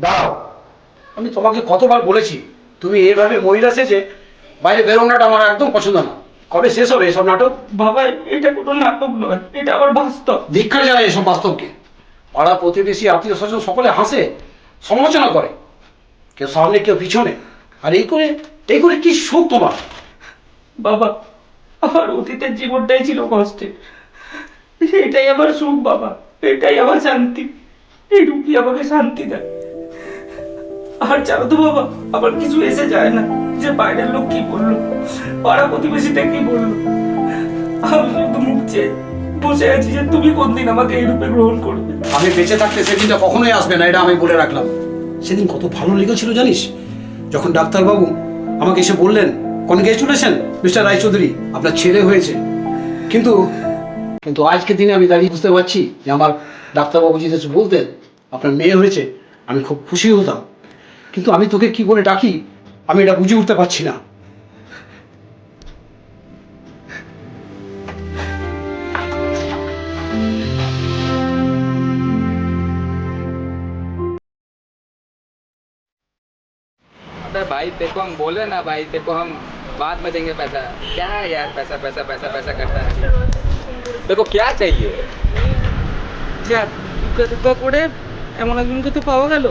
দাও, আমি তোমাকে কতবার বলেছি তুমি এইভাবে মহিলা সেজে বাইরে বেরোনোটা আমার একদম পছন্দ না। কবে শেষ হবে এসব নাটক? বাবা, এটা কোনো নাটক নয়, এটা আমার বাস্তব। দীক্ষা যায় এসব বাস্তবকে। পাড়া প্রতিবেশী আত্মীয় স্বজন সকলে হাসে, সমালোচনা করে, কেউ সামনে কেউ পিছনে। আর এই করে কি সুখ তোমার? বাবা, আমার অতীতের জীবনটাই ছিল কষ্টের, এটাই আমার সুখ বাবা, এটাই আমার শান্তি। এই রূপই আমাকে শান্তি দেয়। আর জানো তো বাবা, আমার কিছু এসে যায় না যে বাইরের লোক কি বললো, পাড়া প্রতিবেশীতে কি বললো। আমি শুধু মুখ চেয়ে বসে আছি যে তুমি কোন দিন আমাকে এই রূপে গ্রহণ করবে। আমি বেঁচে থাকতে সেদিনটা কখনোই আসবে না, এটা আমি বলে রাখলাম। সেদিন কত ভালো লেগেছিল জানিস, যখন ডাক্তারবাবু আমাকে এসে বললেন, কনগ্রেচুলেশন মিস্টার রায়চৌধুরী, আপনার ছেলে হয়েছে। কিন্তু কিন্তু আজকের দিনে আমি দাঁড়িয়ে বুঝতে পারছি যে আমার ডাক্তারবাবু যদি বলতেন আপনার মেয়ে হয়েছে, আমি খুব খুশি হতাম। কিন্তু আমি তোকে কি করে ডাকি আমি এটা বুঝে উঠতে পারছি না। अबे भाई तेरे को हम बोले ना भाई, तेरे को हम बाद में देंगे पैसा। क्या है यार, पैसा पैसा पैसा पैसा करता है। तेरे को क्या चाहिए? যাক, করে এমন একজনকে তো পাওয়া গেল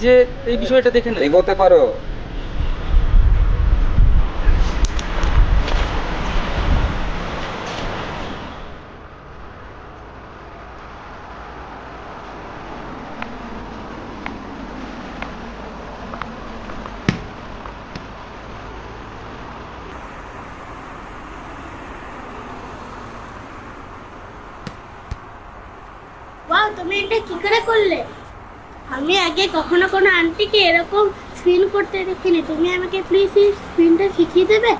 যে এই বিষয়টা দেখে নেয়। এগোতে পারো। ওয়াও, তুমি এটা কি করে করলে? আমি আগে কখনো কোনো আন্টিকে এরকম স্পিন করতে দেখিনি। তুমি আমাকে প্লিজ এই স্পিনটা শিখিয়ে দেবে?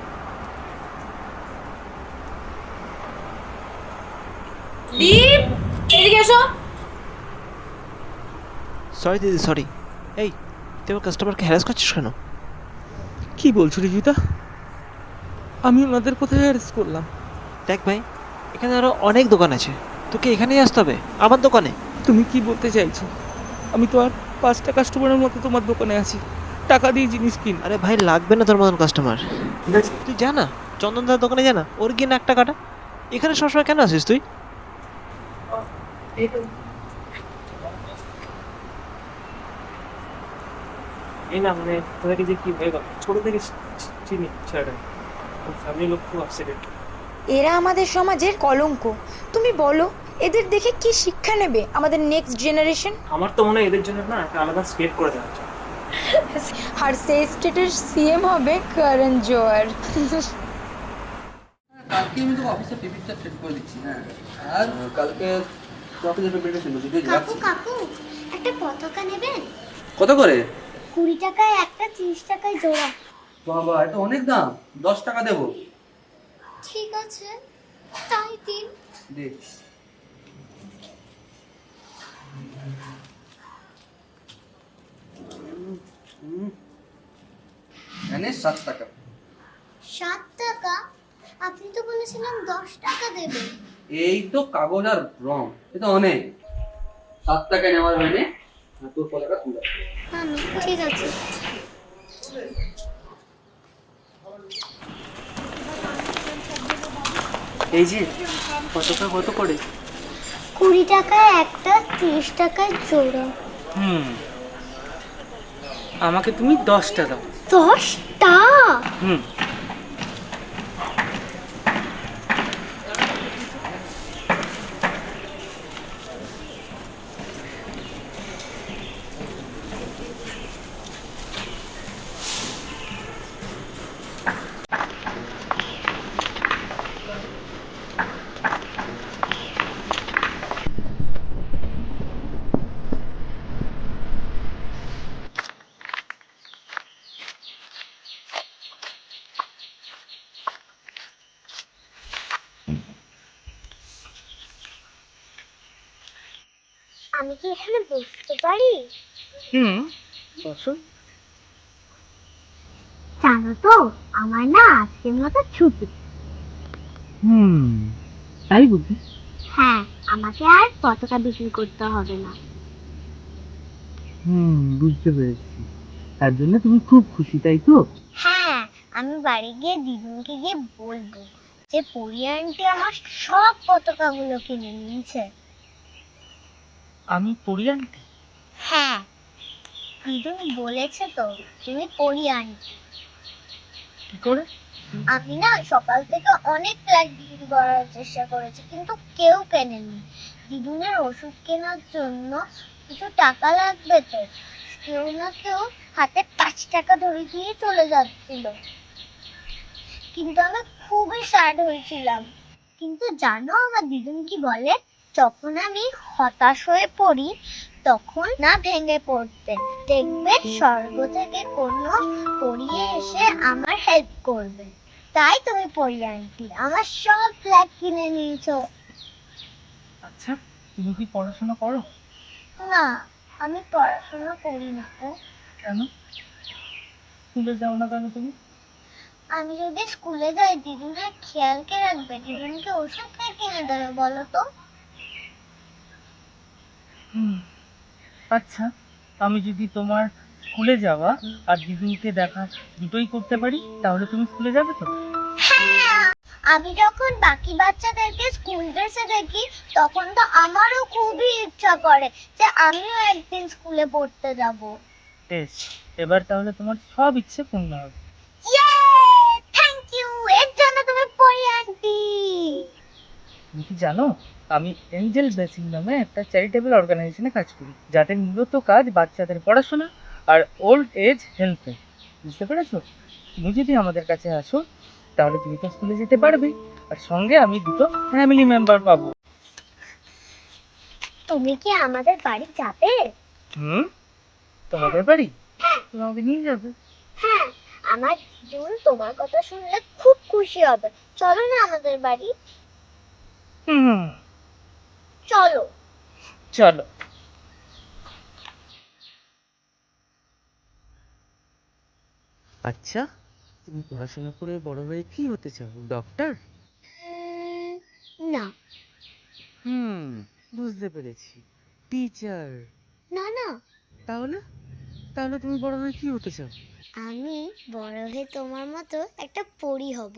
দীপ, এদিকে এসো। সরি দিদি, সরি। এই, তুই আমার কাস্টমারকে হ্যারাস করছিস কেন? কি বলছো রিজিতা? আমি ওনাদের কোথায় অ্যারেস্ট করলাম? দেখ ভাই, এখানে আরো অনেক দোকান আছে, তোকে এখানেই আসতে হবে, আমার দোকানে। তুমি কি বলতে চাইছো? আমি তো আর 5টা কাস্টমারের মতো তোমার দোকানে আছি, টাকা দিয়ে জিনিস কিন। আরে ভাই, লাগবে না তোর মতন কাস্টমার। তুই জানা চন্দনদার দোকানে জানা, ওর গিয়ে নাক টাকাটা। এখানে সবসময় কেন আসিস তুই? এই না, মানে তোদেরকে যে কি হয়ে গেল, ছোট থেকে চিনি ছেলেটা, ফ্যামিলি লোক খুব আপসেটেড। এরা আমাদের সমাজের কলঙ্ক। তুমি বলো, এদের দেখে কি শিক্ষা নেবে আমাদের নেক্সট জেনারেশন? আমার তো মনে হয় এদের জন্য না একটা আলাদা স্টেট করে দেওয়া উচিত। আর সেই স্টেটের সিএম হবে করণ জোহর। কালকে আমি তো অফিসে পেপারটা সেট করে দিচ্ছি। হ্যাঁ, আর কালকে অফিসে পেপারটা সেট করছি। কাকু কাকু, একটা পতাকা নেবেন? কত করে? 20 টাকায় একটা, 30 টাকায় জোড়া। বাবা, এটা অনেক দাম। 10 টাকা দেবো। ঠিক আছে, তাই দিন। দেখ, এনে 7 টাকা। 7 টাকা? আপনি তো বলেছিলেন 10 টাকা দেবেন। এই তো কাগজ আর রং, এটা অনেক। 7 টাকা নেওয়ার হয়নি, তোর পতাকা তুলে। ঠিক আছে। এই যে পতাকা কত করে? 20 টাকায় একটা, 30 টাকায় জোড়া। আমাকে তুমি 10টা দাও। 10টা? হুম। আমি কি এখানে বসতে পারি? হুম, বসো। জানো তো আমার না আজকের মতো ছুটি। তাই বুঝি? হ্যাঁ, আমাকে আর পতাকা বিক্রি করতে হবে না। বুঝতে পেরেছি। তার জন্য তুমি খুব খুশি, তাই তো? হ্যাঁ, আমি বাড়ি গিয়ে দিদিকে গিয়ে বলবো যে পরি আন্টি আমার সব পতাকাগুলো কিনে নিয়েছে। আমি পড়ি আন্টি? হ্যাঁ, দিদি বলেছে তো তুমি পরি আন্টি। কি করে? আমি না সকাল থেকে অনেক ফ্ল্যাগ বিক্রি করার চেষ্টা করেছি কিন্তু কেউ কেনেনি। দিদুনের ওষুধ কেনার জন্য কিছু টাকা লাগবে তো, কেউ না কেউ হাতে 5 টাকা ধরে দিয়ে চলে যাচ্ছিল। কিন্তু আমি খুবই স্যাড হয়েছিলাম। কিন্তু জানো আমার দিদুন কি বলে, যখন আমি হতাশ হয়ে পড়ি তখন না ভেঙে পড়তে, দেখবে স্বর্গ থেকে কোনো পড়িয়ে এসে আমার হেল্প করবে। তাই তুমি পড়ি আন্টি আমার সব ফ্ল্যাগ কিনে নিয়েছো। আচ্ছা, তুমি কি পড়াশোনা করো? না, আমি পড়াশোনা করি না তো। কেন? স্কুলে যাও না কেন তুমি? আমি যদি স্কুলে যাই দিদুনের খেয়াল কে রাখবে, দিদুনকে ওষুধ কে কিনে দেবে বলো তো? আচ্ছা, আমি যদি তোমার স্কুলে যাওয়া আর দিদিকে দেখা দুটোই করতে পারি তাহলে তুমি স্কুলে যাবে তো? হ্যাঁ, আমি যখন বাকি বাচ্চাদেরকে স্কুল ড্রেসে দেখি তখন তো আমারও খুবই ইচ্ছা করে যে আমিও একদিন স্কুলে পড়তে যাব। বেশ, এবার তাহলে তোমার সব ইচ্ছে পূর্ণ হবে। ইয়ে, থ্যাংক ইউ, এর জন্য তুমি পড়ি আন্টি। তুমি কি জানো, আমি এঞ্জেল ব্লেসিং নামে একটা চ্যারিটেবল অর্গানাইজেশনে কাজ করি, যাদের মূলত কাজ বাচ্চাদের পড়াশোনা আর ওল্ড এজ হেল্পে। বুঝতে পেরেছো? তুমি যদি আমাদের কাছে আসো তাহলে তুমি তো স্কুলে যেতে পারবে, আর সঙ্গে আমি দুটো ফ্যামিলি মেম্বার পাবো। তুমি কি আমাদের বাড়ি যাবে? হুম, তোমাদের বাড়ি? তুমি আমাকে নিয়ে যাবে? হ্যাঁ, আমার দিদুন তোমার কথা শুনলে খুব খুশি হবে। চলো না আমাদের বাড়ি। হুম, চলো। চলো। আচ্ছা, তুমি পড়াশোনা করে বড় হয়ে কি হতে চাও? ডক্টর? না। হুম, বুঝতে পেরেছি। টিচার? না না, তাহলে? তাহলে তুমি বড় হয়ে কি হতে চাও? আমি বড় হয়ে তোমার মতো একটা পরী হব।